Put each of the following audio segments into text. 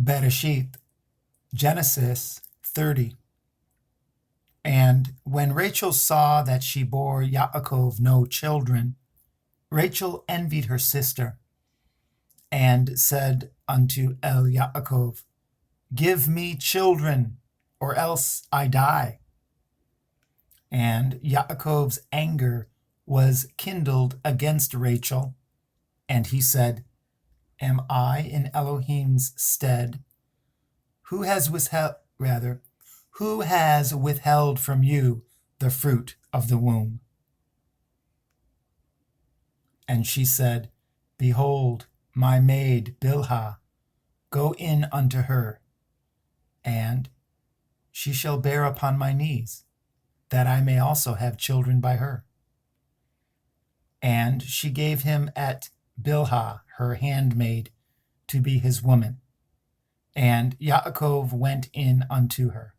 Bereshith, Genesis 30. And when Rachel saw that she bore Yaakov no children, Rachel envied her sister, and said unto Yaakov, Give me children, or else I die. And Yaakov's anger was kindled against Rachel, and he said, Am I in Elohim's stead? Who has withheld from you the fruit of the womb? And she said, Behold, my maid Bilhah, go in unto her, and she shall bear upon my knees, that I may also have children by her. And she gave him at Bilhah her handmaid to be his woman. And Yaakov went in unto her.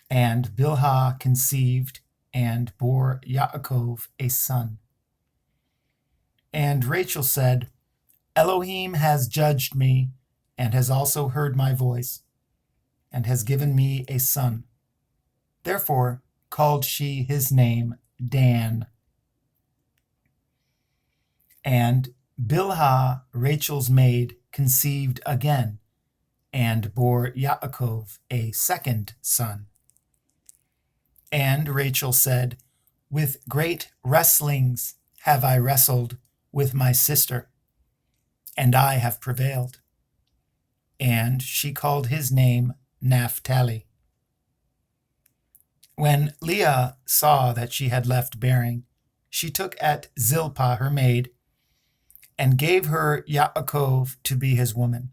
And Bilhah conceived and bore Yaakov a son. And Rachel said, Elohim has judged me, and has also heard my voice, and has given me a son. Therefore called she his name Dan. And Bilhah, Rachel's maid, conceived again, and bore Yaakov a second son. And Rachel said, With great wrestlings have I wrestled with my sister, and I have prevailed. And she called his name Naphtali. When Leah saw that she had left bearing, she took at Zilpah her maid, and gave her Yaakov to be his woman.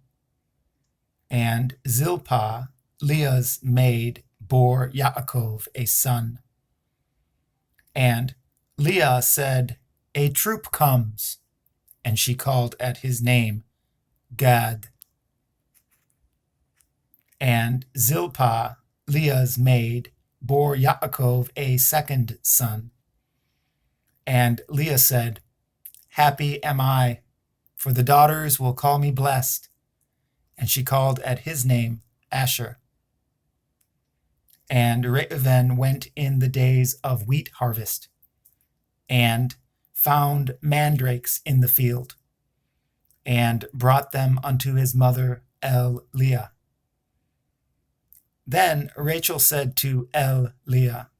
And Zilpah, Leah's maid, bore Yaakov a son. And Leah said, A troop comes, and she called at his name Gad. And Zilpah, Leah's maid, bore Yaakov a second son. And Leah said, Happy am I, for the daughters will call me blessed. And she called at his name Asher. And Reuben went in the days of wheat harvest, and found mandrakes in the field, and brought them unto his mother Leah. Then Rachel said to Leah,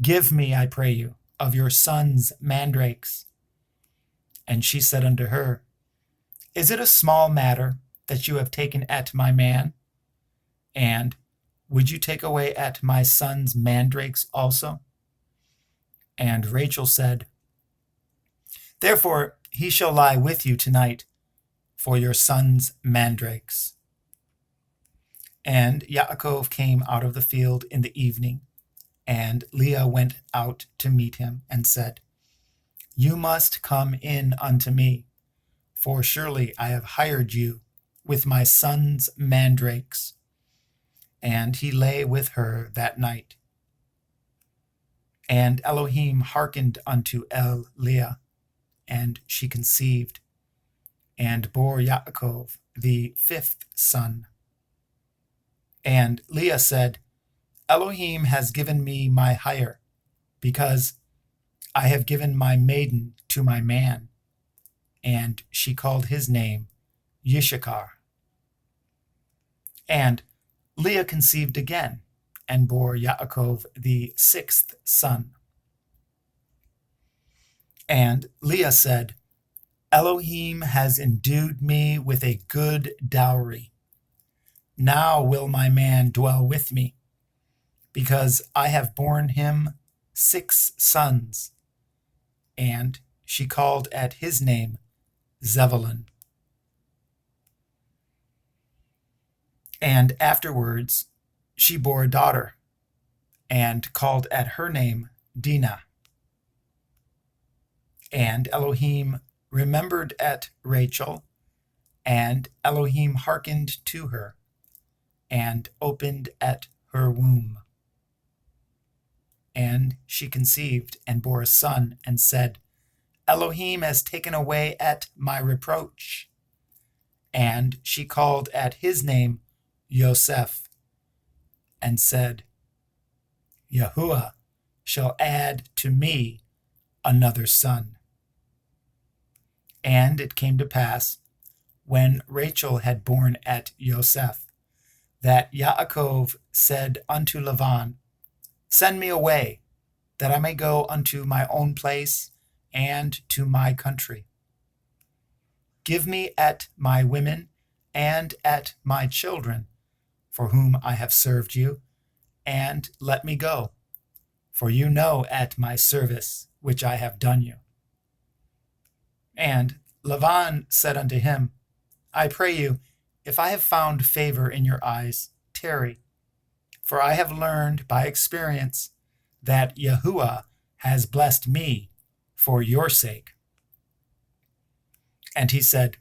Give me, I pray you, of your son's mandrakes. And she said unto her, Is it a small matter that you have taken at my man? And would you take away at my son's mandrakes also? And Rachel said, Therefore he shall lie with you tonight for your son's mandrakes. And Yaakov came out of the field in the evening, and Leah went out to meet him, and said, You must come in unto me, for surely I have hired you with my son's mandrakes. And he lay with her that night. And Elohim hearkened unto Leah, and she conceived, and bore Yaakov the fifth son. And Leah said, Elohim has given me my hire, because I have given my maiden to my man. And she called his name Yishakar. And Leah conceived again, and bore Yaakov the sixth son. And Leah said, Elohim has endued me with a good dowry. Now will my man dwell with me, because I have borne him 6 sons. And she called at his name Zebulun. And afterwards she bore a daughter, and called at her name Dinah. And Elohim remembered at Rachel, and Elohim hearkened to her, and opened at her womb. And she conceived, and bore a son, and said, Elohim has taken away at my reproach. And she called at his name Yosef, and said, Yahuwah shall add to me another son. And it came to pass, when Rachel had borne at Yosef, that Yaakov said unto Laban, Send me away, that I may go unto my own place and to my country. Give me at my women and at my children, for whom I have served you, and let me go, for you know at my service which I have done you. And Laban said unto him, I pray you, if I have found favor in your eyes, tarry, for I have learned by experience that Yahuwah has blessed me for your sake. And he said,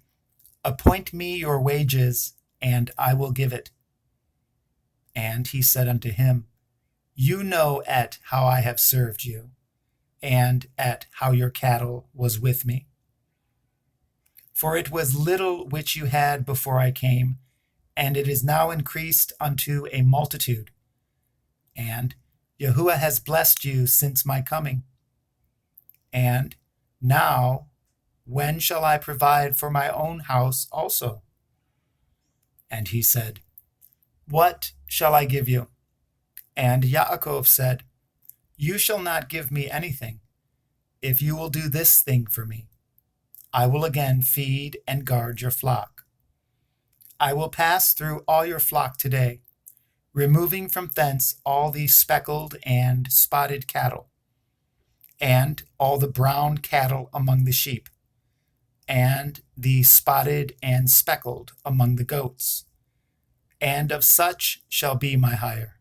Appoint me your wages, and I will give it. And he said unto him, You know at how I have served you, and at how your cattle was with me. For it was little which you had before I came, and it is now increased unto a multitude. And Yahuwah has blessed you since my coming. And now, when shall I provide for my own house also? And he said, What shall I give you? And Yaakov said, You shall not give me anything, if you will do this thing for me. I will again feed and guard your flock. I will pass through all your flock today, removing from thence all the speckled and spotted cattle, and all the brown cattle among the sheep, and the spotted and speckled among the goats, and of such shall be my hire.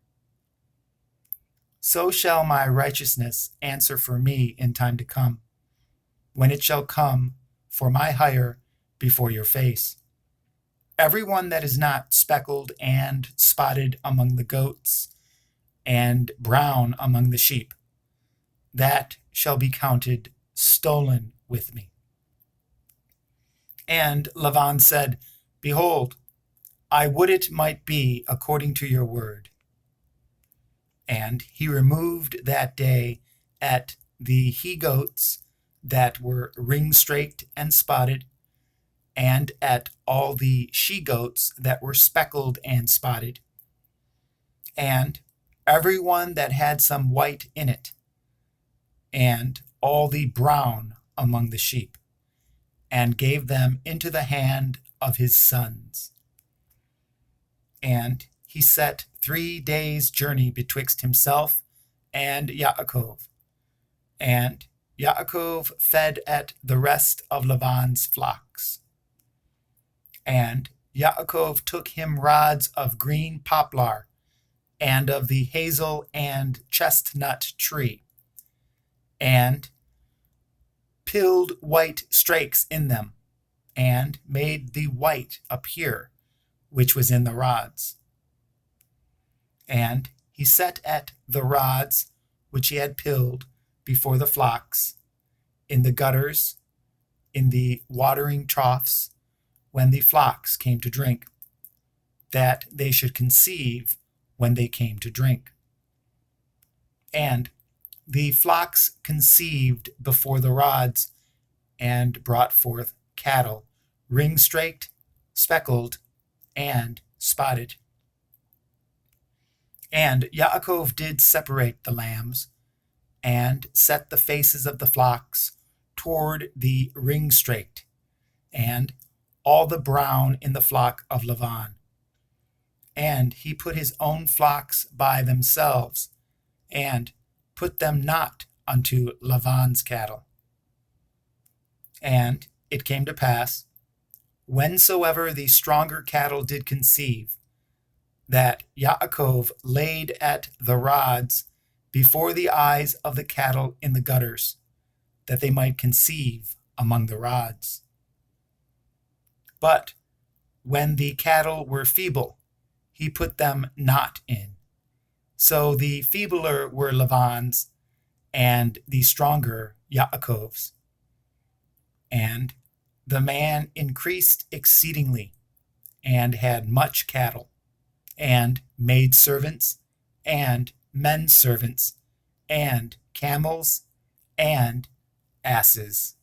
So shall my righteousness answer for me in time to come, when it shall come for my hire before your face. Everyone that is not speckled and spotted among the goats, and brown among the sheep, that shall be counted stolen with me. And Laban said, Behold, I would it might be according to your word. And he removed that day at the he-goats that were ring-straked and spotted, and at all the she-goats that were speckled and spotted, and every one that had some white in it, and all the brown among the sheep, and gave them into the hand of his sons. And he set 3 days' journey betwixt himself and Yaakov. And Yaakov fed at the rest of Laban's flocks. And Yaakov took him rods of green poplar, and of the hazel and chestnut tree, and pilled white strakes in them, and made the white appear, which was in the rods. And he set at the rods which he had pilled before the flocks, in the gutters, in the watering troughs, when the flocks came to drink, that they should conceive when they came to drink. And the flocks conceived before the rods, and brought forth cattle, ring-straked, speckled, and spotted. And Yaakov did separate the lambs, and set the faces of the flocks toward the ring-straked, and all the brown in the flock of Laban. And he put his own flocks by themselves, and put them not unto Laban's cattle. And it came to pass, whensoever the stronger cattle did conceive, that Yaakov laid at the rods before the eyes of the cattle in the gutters, that they might conceive among the rods. But when the cattle were feeble, he put them not in. So the feebler were Laban's, and the stronger Yaakov's. And the man increased exceedingly, and had much cattle, and maidservants, and men servants, and camels, and asses.